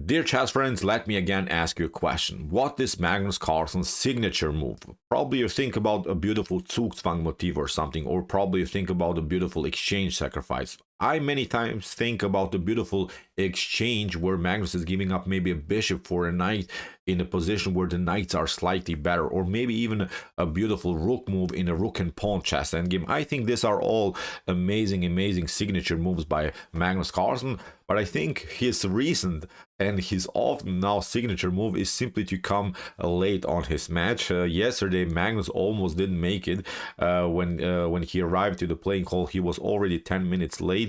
Dear chess friends, let me again ask you a question. What is Magnus Carlsen's signature move? Probably you think about a beautiful Zugzwang motif or something, or probably you think about a beautiful exchange sacrifice. I many times think about the beautiful exchange where Magnus is giving up maybe a bishop for a knight in a position where the knights are slightly better, or maybe even a beautiful rook move in a rook and pawn chess endgame. I think these are all amazing signature moves by Magnus Carlsen, but I think his recent and his often now signature move is simply to come late on his match. Yesterday Magnus almost didn't make it. When he arrived to the playing hall, he was already 10 minutes late.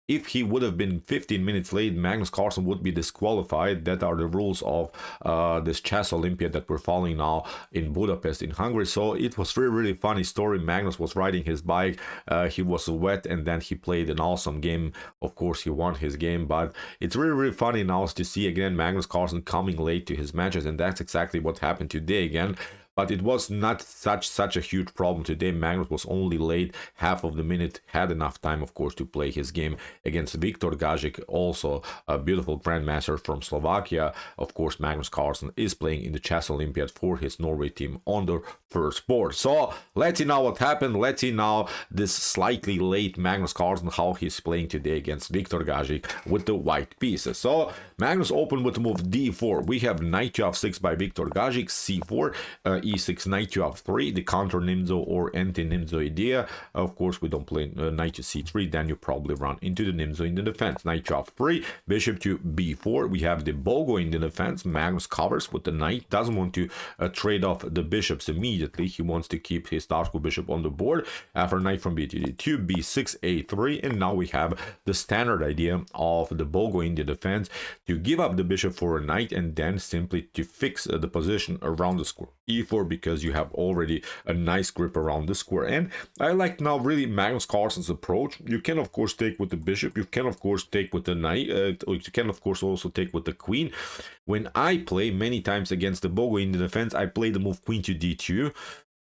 If he would have been 15 minutes late, Magnus Carlsen would be disqualified. That are the rules of this Chess Olympiad that we're following now in Budapest in Hungary. So it was really funny story. Magnus was riding his bike, he was wet, and then he played an awesome game. Of course he won his game, but it's really funny now to see again Magnus Carlsen coming late to his matches, and that's exactly what happened today again. But it was not such a huge problem today. Magnus was only late half of the minute, had enough time, of course, to play his game against Viktor Gazik, also a beautiful grandmaster from Slovakia. Of course, Magnus Carlsen is playing in the Chess Olympiad for his Norway team on the first board. So let's see now what happened. Let's see now this slightly late Magnus Carlsen, how he's playing today against Viktor Gazik with the white pieces. So Magnus opened with the move d4. We have knight to f6 by Viktor Gazik, c4, e6, knight to f3, the counter Nimzo or anti-Nimzo idea. Of course, we don't play knight to c3, then you probably run into the Nimzo in the defense. Knight to f3, bishop to b4. We have the Bogo in the defense. Magnus covers with the knight, doesn't want to trade off the bishops immediately. He wants to keep his Darko bishop on the board. After knight from b to d2, b6, a3, and now we have the standard idea of the Bogo in the defense to give up the bishop for a knight and then simply to fix the position around the square e4, because you have already a nice grip around the square. And I like now really Magnus Carlsen's approach. You can of course take with the bishop, you can of course take with the knight, you can of course also take with the queen. When I play many times against the Bogo in the defense, I play the move queen to d2.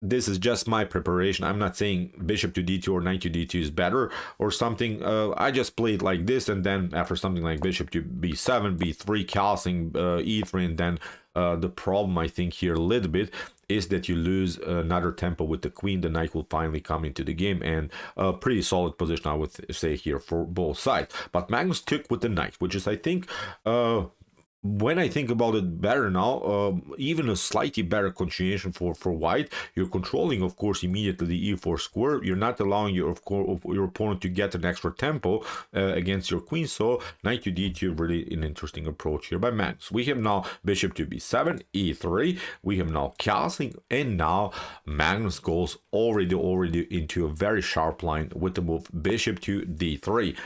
This is just my preparation. I'm not saying bishop to d2 or knight to d2 is better or something. I just play it like this, and then after something like bishop to b7, b3, castling e3, and then the problem I think here a little bit is that you lose another tempo with the queen. The knight will finally come into the game, and a pretty solid position I would say here for both sides. But Magnus took with the knight, which is I think when I think about it better now, even a slightly better continuation for white. You're controlling, of course, immediately the e4 square. You're not allowing your opponent to get an extra tempo against your queen. So knight to d2, really an interesting approach here by Magnus. We have now bishop to b7, e3. We have now castling, and now Magnus goes already into a very sharp line with the move bishop to d3.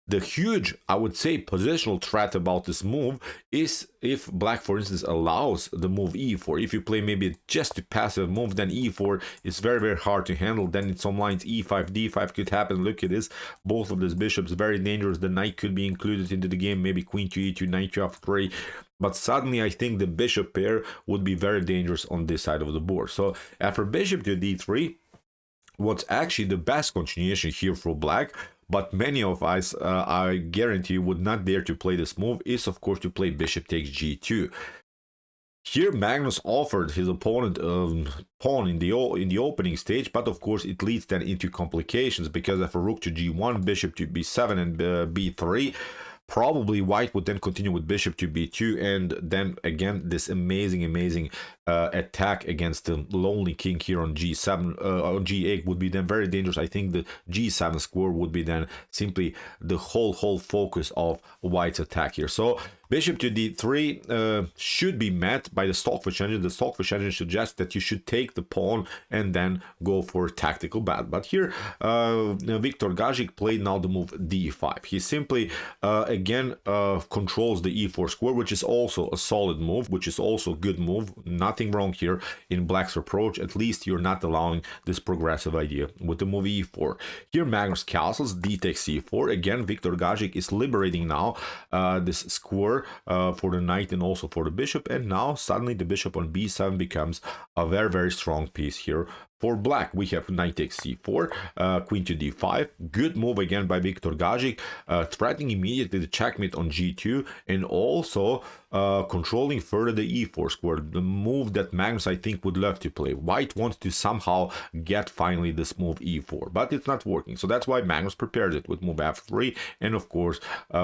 The huge, I would say, positional threat about this move is if black, for instance, allows the move e4. If you play maybe just a passive move, then e4 is very hard to handle. Then in some lines, e5, d5 could happen. Look at this. Both of these bishops very dangerous. The knight could be included into the game. Maybe queen to e2, knight to f3. But suddenly, I think the bishop pair would be very dangerous on this side of the board. So after bishop to d3, what's actually the best continuation here for black, but many of us, I guarantee, would not dare to play this move, is of course to play bishop takes g2. Here Magnus offered his opponent pawn in the opening stage, but of course it leads then into complications, because after rook to g1, bishop to b7 and b3, probably white would then continue with bishop to b2, and then again this amazing attack against the lonely king here on g7, on g8 would be then very dangerous. I think the g7 square would be then simply the whole focus of white's attack here. So bishop to d3 should be met by the Stockfish engine. The Stockfish engine suggests that you should take the pawn and then go for a tactical battle. But here Viktor Gazik played now the move d5. He simply again controls the e4 square, which is also a solid move, which is also a good move. Nothing wrong here in black's approach. At least you're not allowing this progressive idea with the move e4. Here Magnus castles, d takes c4. Again, Viktor Gazik is liberating now this square for the knight and also for the bishop, and now suddenly the bishop on b7 becomes a very strong piece here For black, we have knight takes c4, queen to d5. Good move again by Viktor Gazik, threatening immediately the checkmate on g2, and also controlling further the e4 square, the move that Magnus, I think, would love to play. White wants to somehow get finally this move e4, but it's not working. So that's why Magnus prepares it with move f3, and of course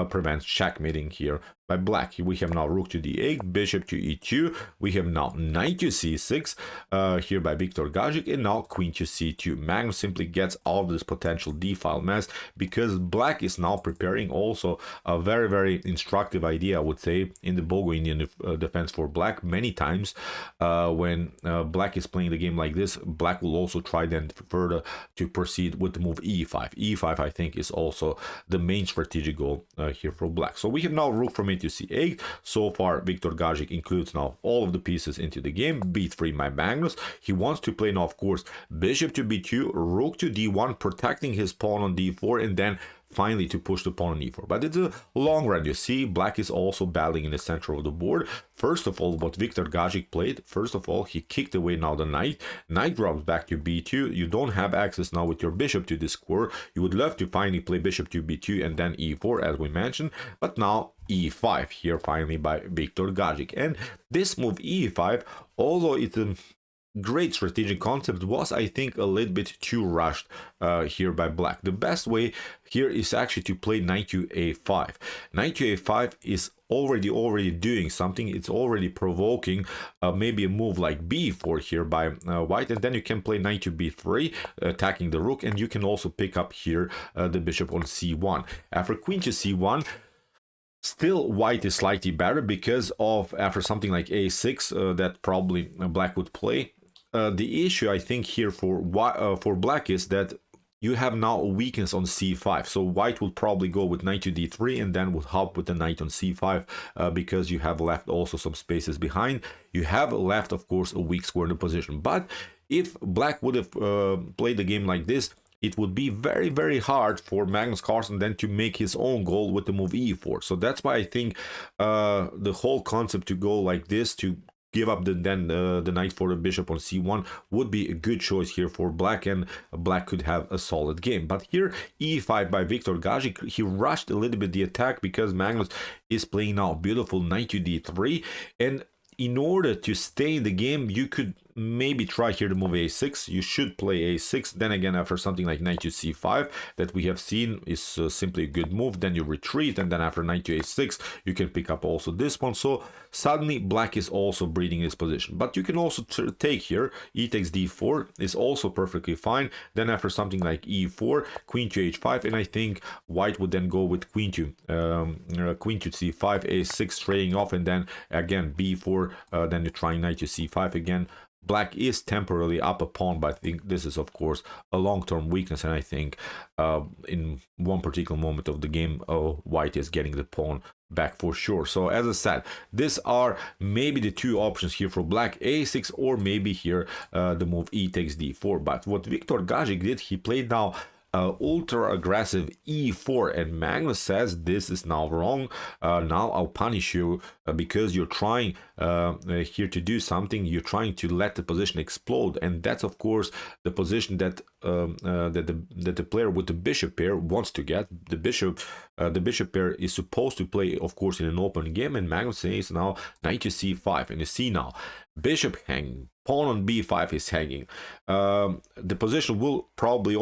prevents checkmating here by black. We have now rook to d8, bishop to e2. We have now knight to c6 here by Viktor Gazik, and now queen to c2. Magnus simply gets all of this potential d-file mess because black is now preparing also a very, very instructive idea, I would say, in the Bogo-Indian defense for black. Many times when black is playing the game like this, black will also try then further to proceed with the move e5. e5, I think, is also the main strategic goal here for black. So we have now rook from to c8. So far, Viktor Gazik includes now all of the pieces into the game. b3 by Magnus. He wants to play now, of course, bishop to b2, rook to d1, protecting his pawn on d4, and then finally to push the pawn on e4. But it's a long run. You see, black is also battling in the center of the board. First of all, what Viktor Gazik played, first of all, he kicked away now the knight. Knight drops back to b2. You don't have access now with your bishop to this square. You would love to finally play bishop to b2 and then e4, as we mentioned. But now e5 here finally by Viktor Gazik. And this move e5, although it's a great strategic concept, was, I think, a little bit too rushed here by black. The best way here is actually to play knight to a5. Knight to a5 is already doing something. It's already provoking maybe a move like b4 here by white, and then you can play knight to b3, attacking the rook, and you can also pick up here the bishop on c1. After queen to c1, still white is slightly better because of, after something like a6 that probably black would play. The issue, I think, here for black is that you have now a weakness on c5. So white will probably go with knight to d3 and then would help with the knight on c5 because you have left also some spaces behind. You have left, of course, a weak square in the position. But if black would have played the game like this, it would be very, very hard for Magnus Carlsen then to make his own goal with the move e4. So that's why I think the whole concept to go like this, to give up the knight for the bishop on c1, would be a good choice here for black, and black could have a solid game. But here e5 by Viktor Gazik, he rushed a little bit the attack because Magnus is playing now beautiful knight to d3, and in order to stay in the game, you could maybe try here to move a6. You should play a6. Then again, after something like knight to c5 that we have seen is simply a good move, then you retreat, and then after knight to a6 you can pick up also this one. So suddenly black is also breeding this position. But you can also take here e takes d4 is also perfectly fine. Then after something like e4, queen to h5, and I think white would then go with queen to c5, a6 trading off, and then again b4, then you're trying knight to c5 again. Black is temporarily up a pawn, but I think this is, of course, a long-term weakness, and I think in one particular moment of the game, white is getting the pawn back for sure. So as I said, these are maybe the two options here for black, a6, or maybe here the move e takes d4. But what Viktor Gazik did, he played now ultra aggressive e4, and Magnus says this is now wrong. Now I'll punish you because you're trying here to do something. You're trying to let the position explode, and that's of course the position that that the player with the bishop pair wants to get. The bishop pair is supposed to play, of course, in an open game, and Magnus says now knight to c5, and you see now bishop hanging, pawn on b5 is hanging. The position will probably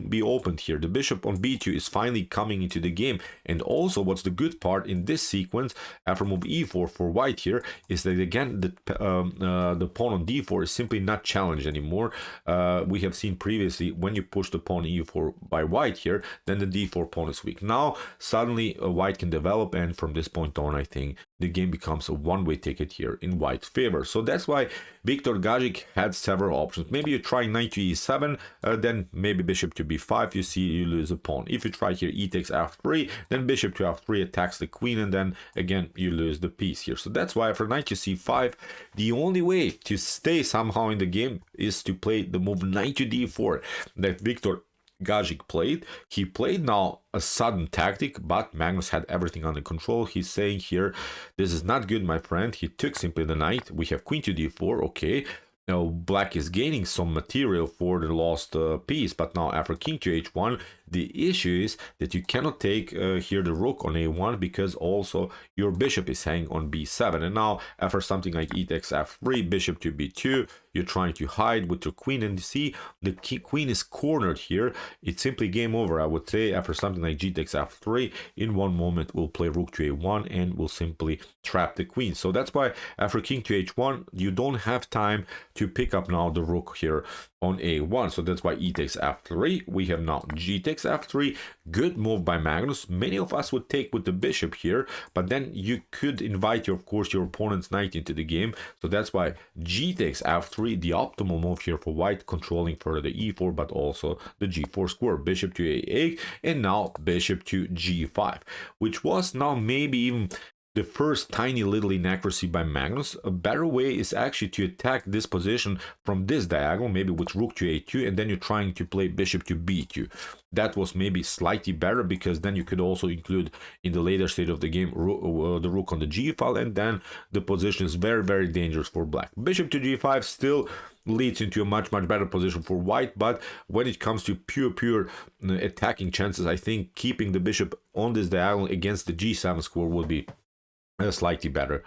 be opened here. The bishop on b2 is finally coming into the game, and also what's the good part in this sequence after move e4 for white here is that again the pawn on d4 is simply not challenged anymore. We have seen previously when you push the pawn e4 by white here, then the d4 pawn is weak. Now suddenly white can develop, and from this point on I think the game becomes a one-way ticket here in white's favor. So that's why Viktor Gazik had several options. Maybe you try knight to e7, then maybe bishop to b5, you see you lose a pawn. If you try here e takes f3, then bishop to f3 attacks the queen, and then again you lose the piece here. So that's why for knight to c5, the only way to stay somehow in the game is to play the move knight to d4 that Viktor Gazik played. He played now a sudden tactic, but Magnus had everything under control. He's saying here, this is not good, my friend. He took simply the knight. We have queen to d4, okay. Now black is gaining some material for the lost piece, but now after king to h1, the issue is that you cannot take here the rook on a1 because also your bishop is hanging on b7. And now after something like e takes f3, bishop to b2, you're trying to hide with your queen, and you see the queen is cornered here. It's simply game over, I would say. After something like g takes f3, in one moment we'll play rook to a1 and we'll simply trap the queen. So that's why after king to h1, you don't have time to pick up now the rook here on a1. So that's why e takes f3. We have now g takes f3. Good move by Magnus. Many of us would take with the bishop here, but then you could invite of course your opponent's knight into the game. So that's why g takes f3, the optimal move here for white, controlling further the e4 but also the g4 square. Bishop to a8 and now bishop to g5, which was now maybe even the first tiny little inaccuracy by Magnus. A better way is actually to attack this position from this diagonal, maybe with rook to a2, and then you're trying to play bishop to b2. That was maybe slightly better, because then you could also include in the later stage of the game the rook on the g file, and then the position is very, very dangerous for black. Bishop to g5 still leads into a much better position for white, but when it comes to pure attacking chances, I think keeping the bishop on this diagonal against the g7 square would be slightly better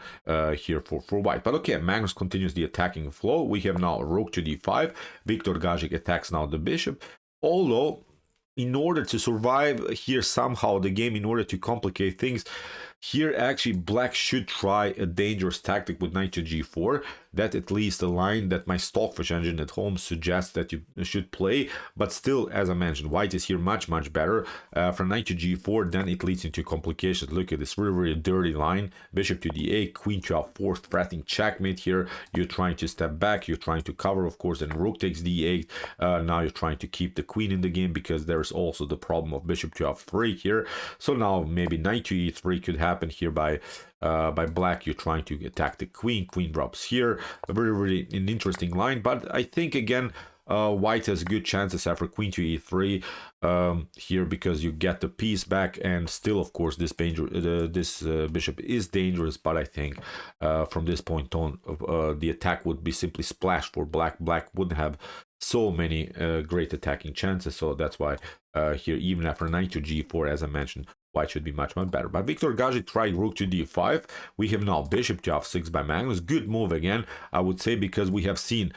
here for white. But okay, Magnus continues the attacking flow. We have now rook to d5. Viktor Gazik attacks now the bishop, although in order to survive here somehow the game, in order to complicate things here, actually black should try a dangerous tactic with knight to g4. That at least a line that my Stockfish engine at home suggests that you should play. But still, as I mentioned, white is here much better. From knight to g4, then it leads into complications. Look at this really dirty line. Bishop to d8, queen to f4, threatening checkmate here. You're trying to step back, you're trying to cover, of course, and rook takes d8. Now you're trying to keep the queen in the game, because there's also the problem of bishop to f3 here. So now maybe knight to e3 could happen here by black. You're trying to attack the queen. Queen drops here. A really an interesting line, but I think again white has good chances after queen to e3 here, because you get the piece back, and still of course this bishop is dangerous. But I think from this point on the attack would be simply splashed for black. Black wouldn't have so many great attacking chances. So that's why here, even after knight to g4, as I mentioned, white should be much better. But Viktor Gazik tried rook to d5. We have now bishop to f6 by Magnus. Good move again, I would say, because we have seen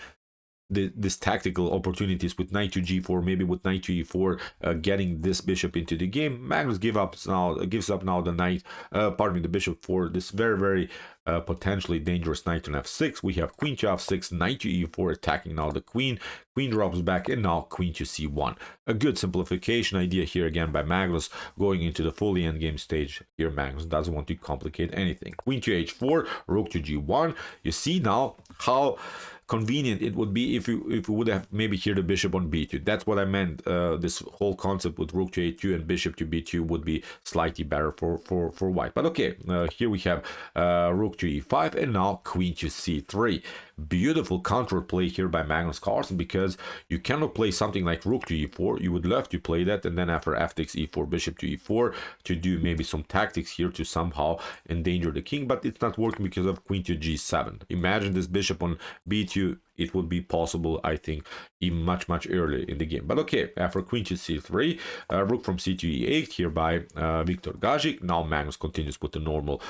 this tactical opportunities with knight to g4, maybe with knight to e4, getting this bishop into the game. Magnus gives up now the knight, the bishop for this very potentially dangerous knight on f6. We have queen to f6, knight to e4, attacking now the queen. Queen drops back, and now queen to c1. A good simplification idea here again by Magnus, going into the fully endgame stage. Here Magnus doesn't want to complicate anything. Queen to h4, rook to g1. You see now how convenient it would be if you would have maybe here the bishop on b2. That's what I meant. This whole concept with rook to a2 and bishop to b2 would be slightly better for white. But okay, here we have rook to e5, and now queen to c3. Beautiful counterplay here by Magnus Carlsen, because you cannot play something like rook to e4. You would love to play that, and then after f takes e4, bishop to e4, to do maybe some tactics here to somehow endanger the king, but it's not working because of queen to g7. Imagine this bishop on b2. It would be possible, I think, even much earlier in the game. But okay, after queen to c3, rook from c to e8 here by Viktor Gazik. Now Magnus continues with the normal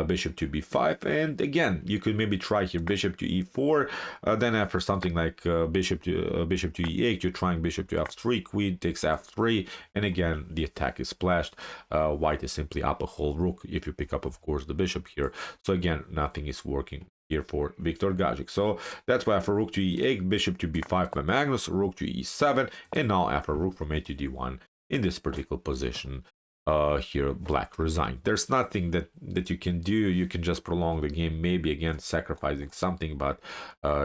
bishop to b5, and again you could maybe try here bishop to e4. Then after something like bishop to e8, you're trying bishop to f3, queen takes f3, and again the attack is splashed. White is simply up a whole rook if you pick up, of course, the bishop here. So again, nothing is working here for Viktor Gazik. So that's why after rook to e8, bishop to b5 by Magnus, rook to e7, and now after rook from a to d1 in this particular position, here black resigned. There's nothing that you can do. You can just prolong the game, maybe again sacrificing something, but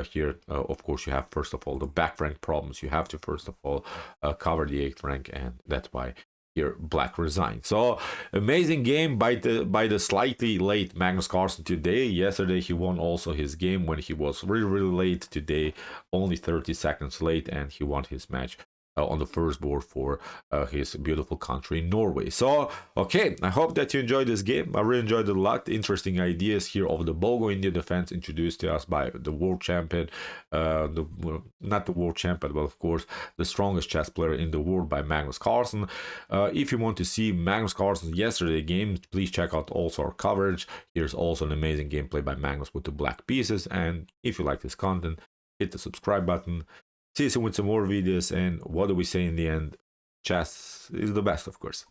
here of course you have first of all the back rank problems. You have to first of all cover the 8th rank, and that's why here black resigned. So amazing game by the slightly late Magnus Carlsen today. Yesterday he won also his game when he was really late. Today only 30 seconds late, and he won his match on the first board for his beautiful country, Norway. So, okay, I hope that you enjoyed this game. I really enjoyed it a lot. Interesting ideas here of the Bogo-Indian defense introduced to us by the world champion, not the world champion, but of course, the strongest chess player in the world by Magnus Carlsen. If you want to see Magnus Carlsen's yesterday game, please check out also our coverage. Here's also an amazing gameplay by Magnus with the black pieces. And if you like this content, hit the subscribe button. See you soon with some more videos, and what do we say in the end? Chess is the best, of course.